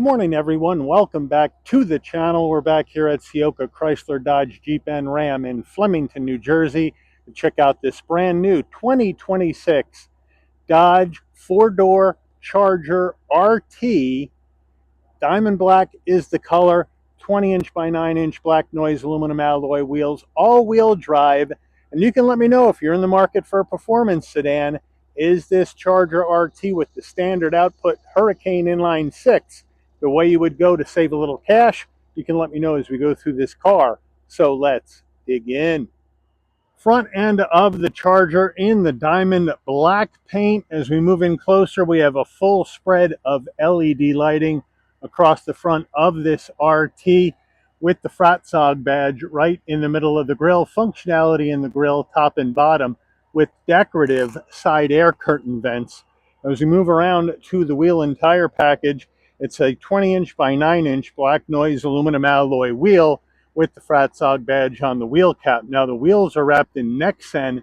Good morning, everyone. Welcome back to the channel. We're back here at Ciocca Chrysler Dodge Jeep and Ram in Flemington, New Jersey to check out this brand new 2026 Dodge four-door Charger RT. Diamond black is the color, 20-inch by 9-inch black noise aluminum alloy wheels, all-wheel drive. And you can let me know if you're in the market for a performance sedan. Is this Charger RT with the standard output Hurricane inline 6 the way you would go to save a little cash? You can let me know as we go through this car. So let's dig in. Front end of the Charger in the diamond black paint. As we move in closer, we have a full spread of LED lighting across the front of this RT with the Fratzog badge right in the middle of the grille. Functionality in the grille, top and bottom, with decorative side air curtain vents. As we move around to the wheel and tire package, it's a 20-inch by 9-inch black noise aluminum alloy wheel with the Fratzog badge on the wheel cap. Now the wheels are wrapped in Nexen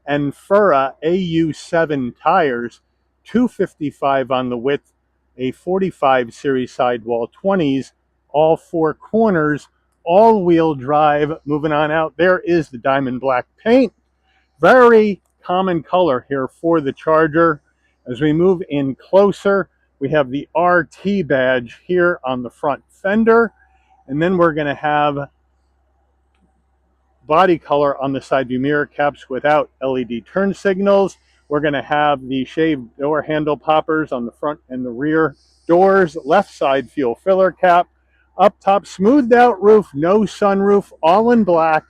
and Fura AU7 tires, 255 on the width, a 45 series sidewall 20s, all four corners, all-wheel drive. Moving on out, there is the diamond black paint. Very common color here for the Charger. As we move in closer, we have the RT badge here on the front fender, and then we're going to have body color on the side view mirror caps without LED turn signals. We're going to have the shaved door handle poppers on the front and the rear doors, left side fuel filler cap, up top smoothed out roof, no sunroof, all in black.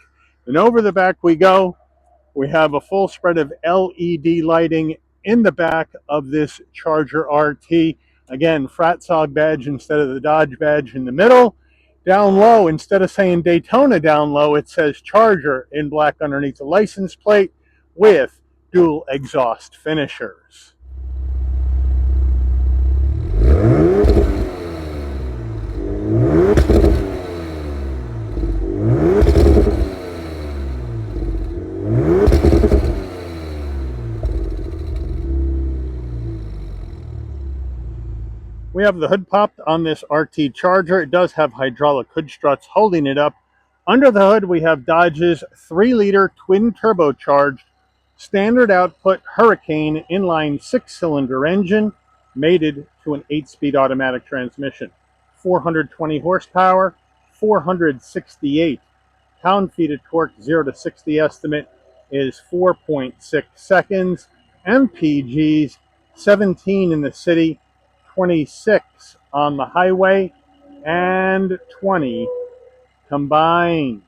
And over the back we go. We have a full spread of LED lighting in the back of this Charger RT. Again, Fratzog badge instead of the Dodge badge in the middle. Down low, instead of saying Daytona down low, it says Charger in black underneath the license plate with dual exhaust finishers. We have the hood popped on this RT Charger. It does have hydraulic hood struts holding it up. Under the hood, we have Dodge's 3-liter twin turbocharged standard output Hurricane inline 6-cylinder engine, mated to an 8-speed automatic transmission. 420 horsepower, 468 pound-feet of torque. 0 to 60 estimate is 4.6 seconds. MPGs 17 in the city, 26 on the highway, and 20 combined.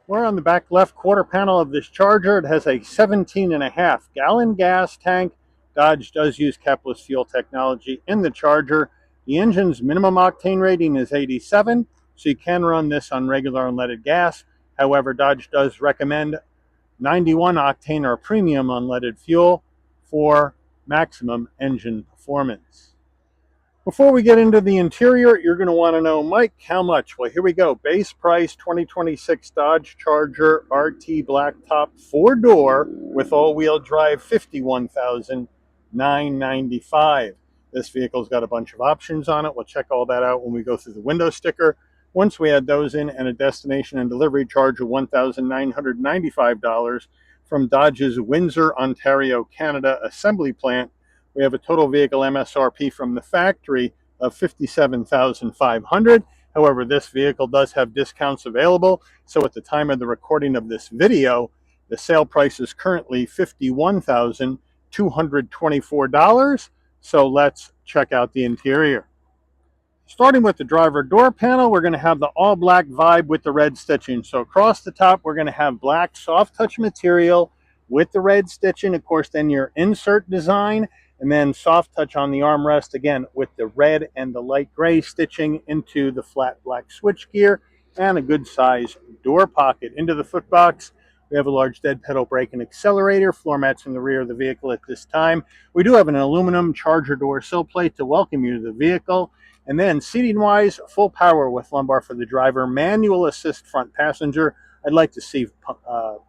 We're on the back left quarter panel of this Charger. It has a 17.5-gallon gas tank. Dodge does use capless fuel technology in the Charger. The engine's minimum octane rating is 87, so you can run this on regular unleaded gas. However, Dodge does recommend 91 octane or premium unleaded fuel for maximum engine performance. Before we get into the interior, you're going to want to know, Mike, how much? Well, here we go. Base price, 2026 Dodge Charger RT blacktop 4-door with all-wheel drive, $51,995. This vehicle's got a bunch of options on it. We'll check all that out when we go through the window sticker. Once we add those in, and a destination and delivery charge of $1,995 from Dodge's Windsor, Ontario, Canada assembly plant, we have a total vehicle MSRP from the factory of $57,500. However, this vehicle does have discounts available. So at the time of the recording of this video, the sale price is currently $51,224. So let's check out the interior. Starting with the driver door panel, we're going to have the all black vibe with the red stitching. So across the top, we're going to have black soft touch material with the red stitching. Of course, then your insert design, and then soft touch on the armrest, again, with the red and the light gray stitching into the flat black switchgear, and a good size door pocket. Into the footbox, we have a large dead pedal brake and accelerator, floor mats in the rear of the vehicle at this time. We do have an aluminum Charger door sill plate to welcome you to the vehicle. And then seating-wise, full power with lumbar for the driver, manual assist front passenger. I'd like to see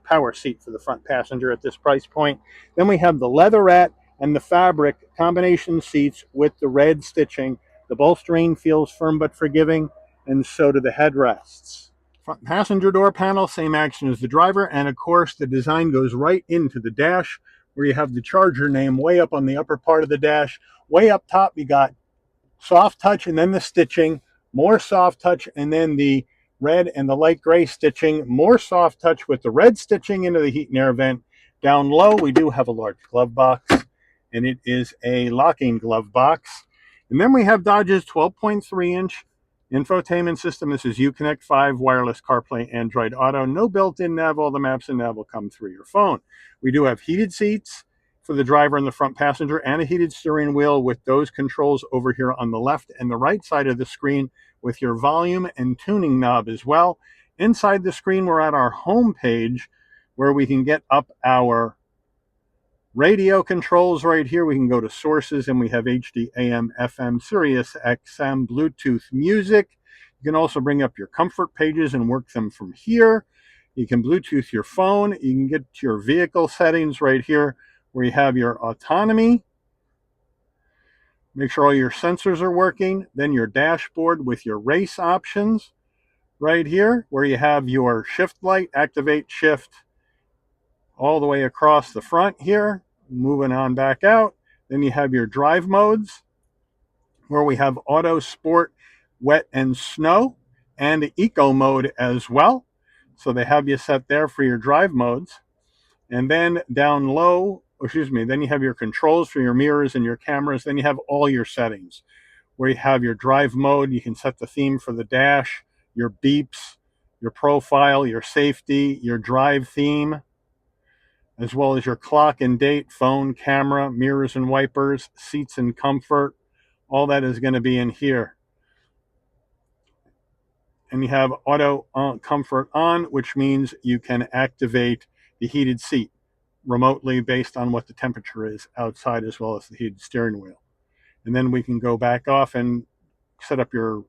power seat for the front passenger at this price point. Then we have the leatherette and the fabric combination seats with the red stitching The bolstering feels firm but forgiving, and so do the headrests. Front passenger door panel, same action as the driver, and of course the design goes right into the dash where you have the Charger name way up on the upper part of the dash. Way up top you got soft touch and then the stitching, more soft touch and then the red and the light gray stitching, more soft touch with the red stitching into the heat and air vent. Down low we do have a large glove box, and it is a locking glove box. And then we have Dodge's 12.3-inch infotainment system. This is Uconnect 5, wireless CarPlay, Android Auto. No built-in nav. All the maps and nav will come through your phone. We do have heated seats for the driver and the front passenger, and a heated steering wheel with those controls over here on the left and the right side of the screen with your volume and tuning knob as well. Inside the screen, we're at our home page where we can get up our radio controls right here. We can go to sources, and we have HD, AM, FM, Sirius XM, Bluetooth music. You can also bring up your comfort pages and work them from here. You can Bluetooth your phone. You can get to your vehicle settings right here where you have your autonomy. Make sure all your sensors are working. Then your dashboard with your race options right here where you have your shift light, activate shift, all the way across the front here, moving on back out. Then you have your drive modes where we have auto, sport, wet, and snow, and eco mode as well. So they have you set there for your drive modes. And then down low, then you have your controls for your mirrors and your cameras. Then you have all your settings where you have your drive mode. You can set the theme for the dash, your beeps, your profile, your safety, your drive theme, as well as your clock and date, phone, camera, mirrors and wipers, seats and comfort. All that is going to be in here. And you have auto comfort on, which means you can activate the heated seat remotely based on what the temperature is outside, as well as the heated steering wheel. And then we can go back off and set up your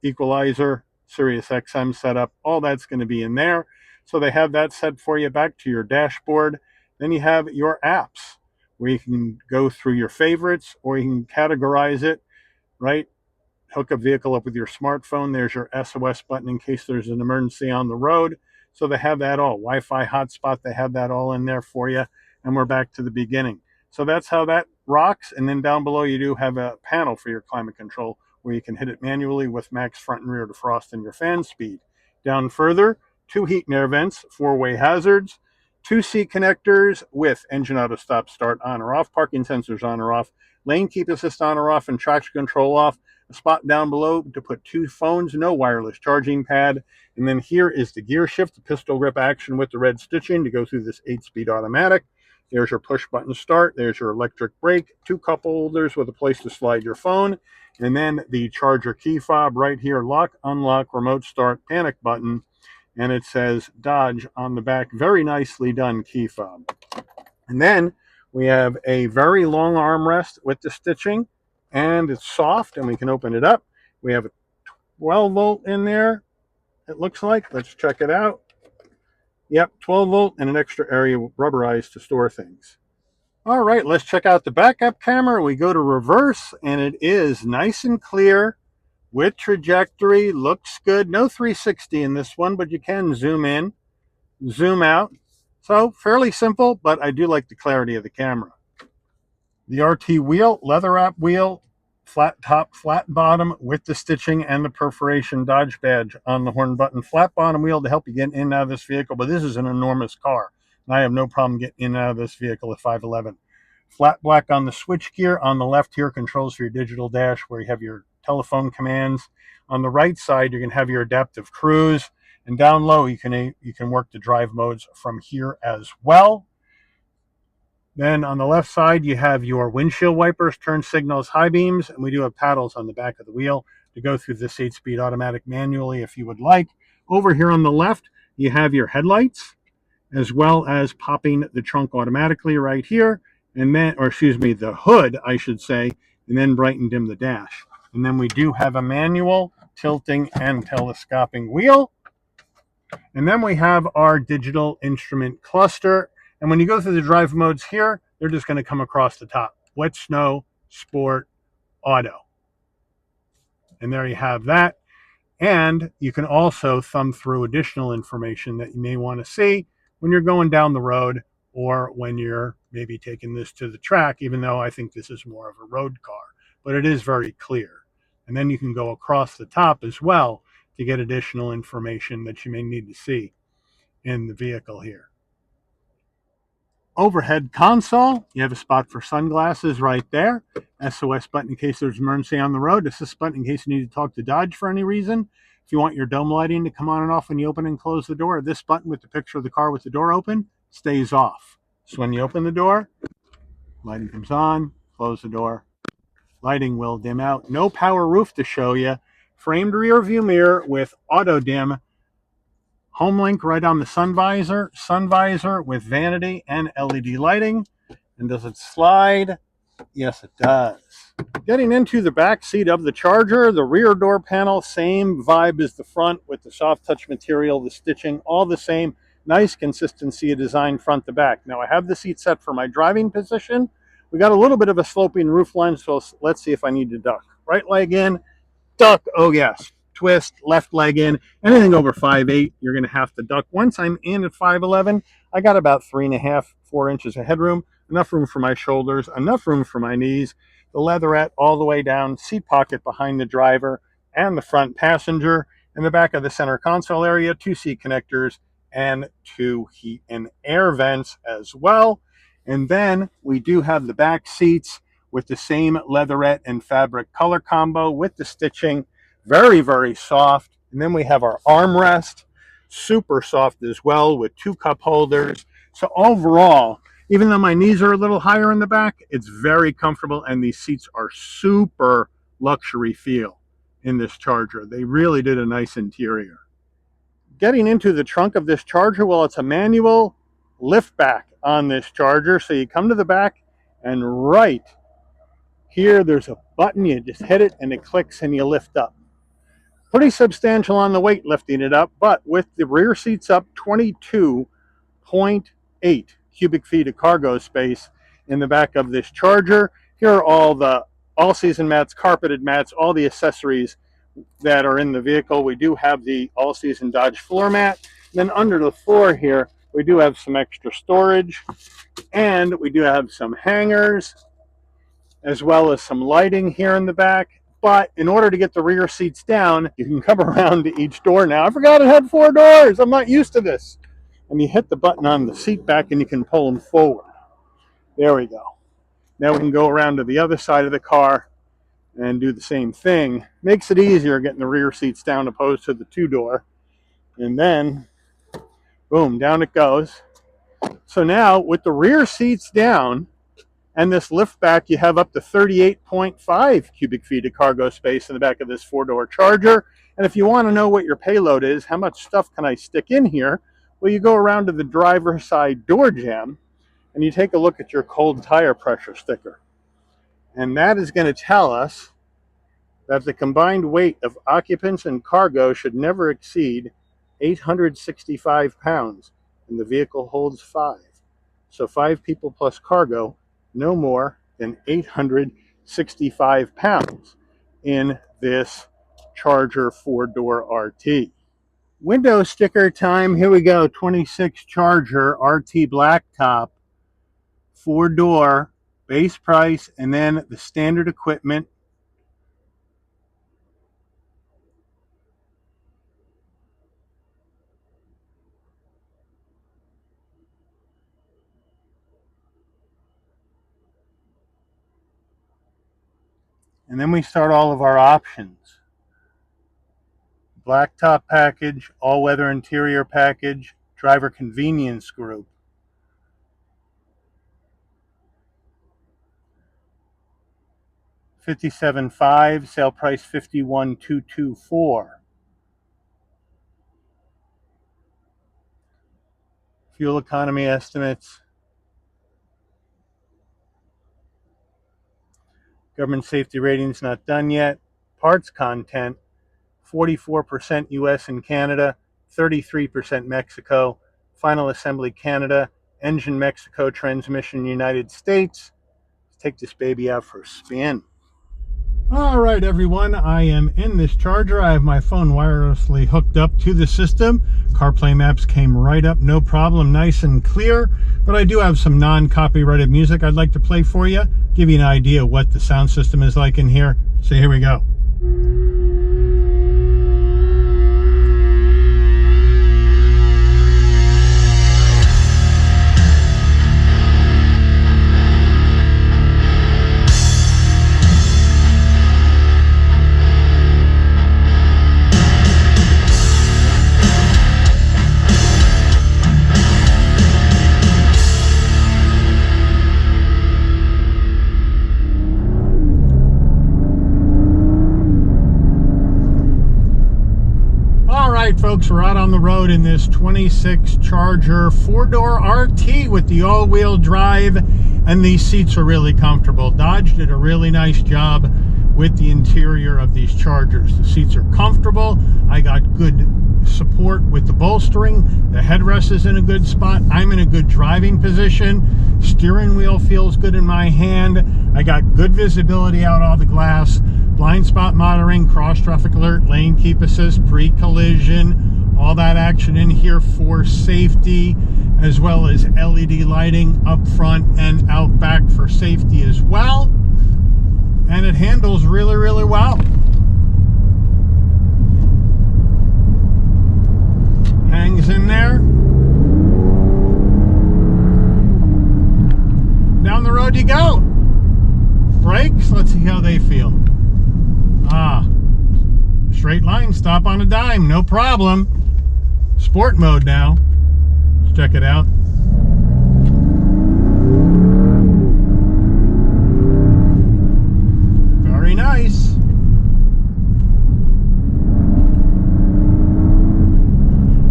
equalizer, Sirius XM setup. All that's going to be in there. So they have that set for you. Back to your dashboard. Then you have your apps where you can go through your favorites, or you can categorize it, right? Hook a vehicle up with your smartphone. There's your SOS button in case there's an emergency on the road. So they have that all. Wi-Fi hotspot, they have that all in there for you. And we're back to the beginning. So that's how that rocks. And then down below you do have a panel for your climate control where you can hit it manually with max front and rear defrost and your fan speed. Down further, 2 heat and air vents, 4-way hazards, 2 seat connectors with engine auto stop start on or off, parking sensors on or off, lane keep assist on or off, and traction control off. A spot down below to put 2 phones, no wireless charging pad. And then here is the gear shift, the pistol grip action with the red stitching to go through this 8-speed automatic. There's your push button start. There's your electric brake, 2 cup holders with a place to slide your phone. And then the charger key fob right here, lock, unlock, remote start, panic button. And it says Dodge on the back. Very nicely done key fob. And then we have a very long armrest with the stitching, and it's soft, and we can open it up. We have a 12 volt in there, it looks like. Let's check it out. Yep, 12 volt and an extra area rubberized to store things. All right, let's check out the backup camera. We go to reverse, and it is nice and clear with trajectory. Looks good. No 360 in this one, but you can zoom in, zoom out. So fairly simple, but I do like the clarity of the camera. The RT wheel, leather wrap wheel, flat top, flat bottom with the stitching and the perforation Dodge badge on the horn button. Flat bottom wheel to help you get in and out of this vehicle, but this is an enormous car. And I have no problem getting in and out of this vehicle at 5'11". Flat black on the switch gear. On the left here, controls for your digital dash where you have your telephone commands. On the right side, you can have your adaptive cruise. And down low, you can work the drive modes from here as well. Then on the left side, you have your windshield wipers, turn signals, high beams, and we do have paddles on the back of the wheel to go through this 8-speed automatic manually if you would like. Over here on the left, you have your headlights, as well as popping the trunk automatically right here, and then, the hood, I should say, and then bright and dim the dash. And then we do have a manual tilting and telescoping wheel. And then we have our digital instrument cluster. And when you go through the drive modes here, they're just going to come across the top. Wet, snow, sport, auto. And there you have that. And you can also thumb through additional information that you may want to see when you're going down the road or when you're maybe taking this to the track, even though I think this is more of a road car. But it is very clear. And then you can go across the top as well to get additional information that you may need to see in the vehicle here. Overhead console, you have a spot for sunglasses right there. SOS button in case there's an emergency on the road. Assist button in case you need to talk to Dodge for any reason. If you want your dome lighting to come on and off when you open and close the door, this button with the picture of the car with the door open stays off. So when you open the door, lighting comes on, close the door, lighting will dim out. No power roof to show you. Framed rear view mirror with auto dim. Home link right on the sun visor with vanity and LED lighting. And does it slide? Yes, it does. Getting into the back seat of the Charger, the rear door panel, same vibe as the front with the soft touch material, the stitching, all the same. Nice consistency of design front to back. Now I have the seat set for my driving position. We got a little bit of a sloping roof line, so let's see if I need to duck. Right leg in, duck, oh yes. Twist, left leg in. Anything over 5'8", you're going to have to duck. Once I'm in at 5'11", I got about 3.5, 4 inches of headroom. Enough room for my shoulders, enough room for my knees. The leatherette all the way down, seat pocket behind the driver and the front passenger. In the back of the center console area, 2 seat connectors and 2 heat and air vents as well. And then we do have the back seats with the same leatherette and fabric color combo with the stitching. Very, very soft. And then we have our armrest, super soft as well with 2 cup holders. So overall, even though my knees are a little higher in the back, it's very comfortable, and these seats are super luxury feel in this Charger. They really did a nice interior. Getting into the trunk of this Charger, well, it's a manual lift back on this Charger. So you come to the back, and right here, there's a button. You just hit it, and it clicks, and you lift up. Pretty substantial on the weight lifting it up, but with the rear seats up, 22.8 cubic feet of cargo space in the back of this Charger. Here are all the all-season mats, carpeted mats, all the accessories that are in the vehicle. We do have the all-season Dodge floor mat. Then under the floor here, we do have some extra storage, and we do have some hangers, as well as some lighting here in the back. But in order to get the rear seats down, you can come around to each door now. I forgot it had 4 doors. I'm not used to this. And you hit the button on the seat back and you can pull them forward. There we go. Now we can go around to the other side of the car and do the same thing. Makes it easier getting the rear seats down opposed to the 2-door. And then, boom, down it goes. So now with the rear seats down, and this lift back, you have up to 38.5 cubic feet of cargo space in the back of this 4-door Charger. And if you want to know what your payload is, how much stuff can I stick in here? Well, you go around to the driver's side door jamb, and you take a look at your cold tire pressure sticker. And that is going to tell us that the combined weight of occupants and cargo should never exceed 865 pounds, and the vehicle holds 5. So 5 people plus cargo, no more than 865 pounds in this Charger 4-door RT. Window sticker time. Here we go. 26 Charger RT blacktop, 4-door, base price, and then the standard equipment. And then we start all of our options. Blacktop package, all-weather interior package, driver convenience group. $57,500, sale price $51,224. Fuel economy estimates. Government safety ratings not done yet. Parts content, 44% US and Canada, 33% Mexico. Final assembly Canada, engine Mexico, transmission United States. Let's take this baby out for a spin. All right, everyone, I am in this Charger. I have my phone wirelessly hooked up to the system. CarPlay maps came right up, no problem, nice and clear. But I do have some non-copyrighted music I'd like to play for you, give you an idea what the sound system is like in here. So here we go. Folks, we're out on the road in this 26 Charger 4-door RT with the all-wheel drive, and these seats are really comfortable. Dodge did a really nice job with the interior of these Chargers. The seats are comfortable. I got good support with the bolstering. The headrest is in a good spot. I'm in a good driving position. Steering wheel feels good in my hand. I got good visibility out all the glass. Blind spot monitoring, cross traffic alert, lane keep assist, pre-collision, all that action in here for safety, as well as LED lighting up front and out back for safety as well. And it handles really, really well. Hangs in there. Down the road you go. Brakes, let's see how they feel. Straight line, stop on a dime, no problem. Sport mode now. Let's check it out. Very nice.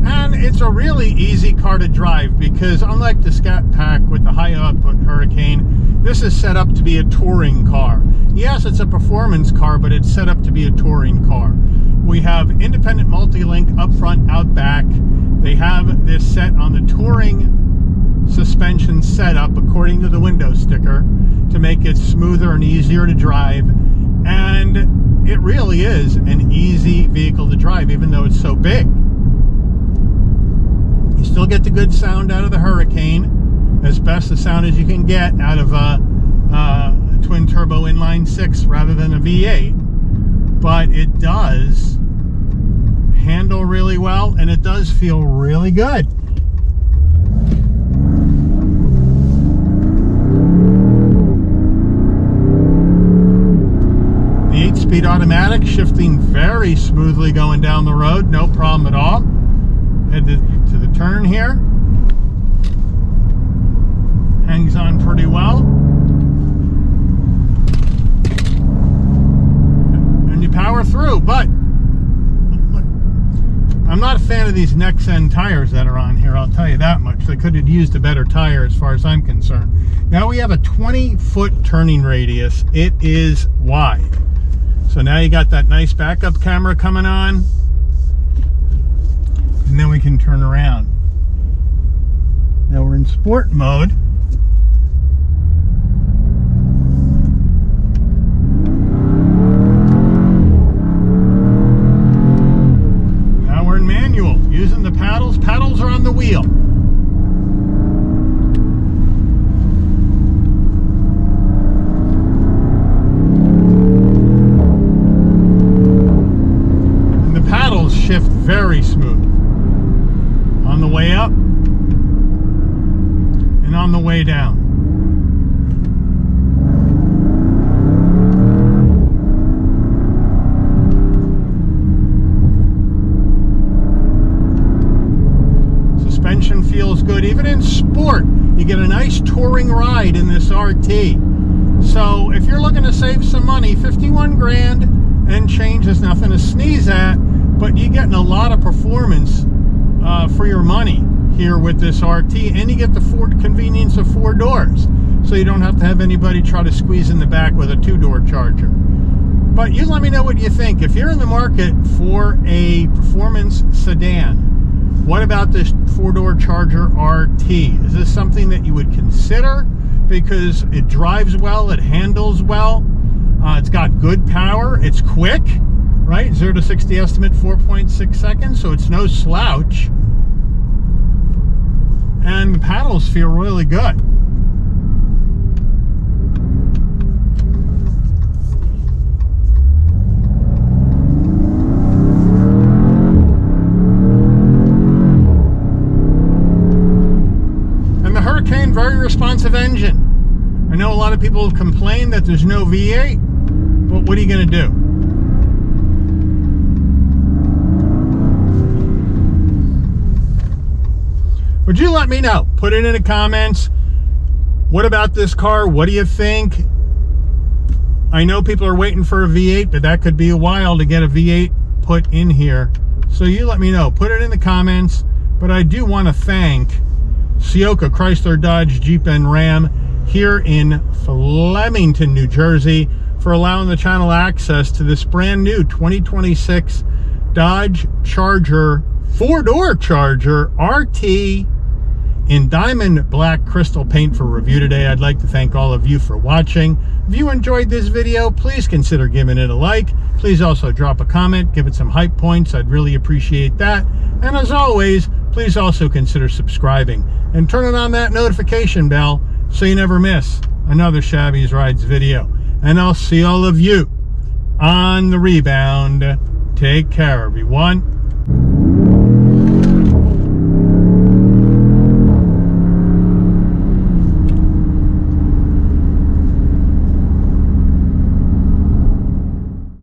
And it's a really easy car to drive because unlike the Scat Pack with the high output Hurricane, this is set up to be a touring car. Yes, it's a performance car, but it's set up to be a touring car. We have independent multi-link up front, out back. They have this set on the touring suspension setup according to the window sticker to make it smoother and easier to drive. And it really is an easy vehicle to drive, even though it's so big. You still get the good sound out of the Hurricane, as best the sound as you can get out of a twin turbo inline 6 rather than a V8, but it does handle really well and it does feel really good. The 8-speed automatic shifting very smoothly going down the road, no problem at all. Head to the turn here. Hangs on pretty well. Power through, but I'm not a fan of these Next-End tires that are on here, I'll tell you that much. They could have used a better tire as far as I'm concerned. Now we have a 20-foot turning radius. It is wide. So now you got that nice backup camera coming on, and then we can turn around. Now we're in sport mode. Using the paddles. Paddles are on the wheel. And the paddles shift very smooth. On the way up and on the way down. Feels good. Even in sport, you get a nice touring ride in this RT. So if you're looking to save some money, 51 grand and change is nothing to sneeze at, but you're getting a lot of performance for your money here with this RT, and you get the convenience of 4 doors, so you don't have to have anybody try to squeeze in the back with a 2-door Charger. But you let me know what you think. If you're in the market for a performance sedan, what about this 4-door Charger RT? Is this something that you would consider? Because it drives well, it handles well. It's got good power. It's quick, right? 0 to 60 estimate 4.6 seconds, so it's no slouch. And the paddles feel really good. And the Hurricane, very responsive engine. I know a lot of people have complained that there's no V8, but what are you going to do? Would you let me know? Put it in the comments. What about this car? What do you think? I know people are waiting for a V8, but that could be a while to get a V8 put in here. So you let me know. Put it in the comments. But I do want to thank Ciocca, Chrysler, Dodge, Jeep, and Ram here in Flemington, New Jersey, for allowing the channel access to this brand new 2026 Dodge Charger, 4-door Charger RT in diamond black crystal paint for review today. I'd like to thank all of you for watching. If you enjoyed this video, please consider giving it a like. Please also drop a comment, give it some hype points. I'd really appreciate that. And as always, please also consider subscribing and turning on that notification bell so you never miss another Shabby's Rides video. And I'll see all of you on the rebound. Take care, everyone.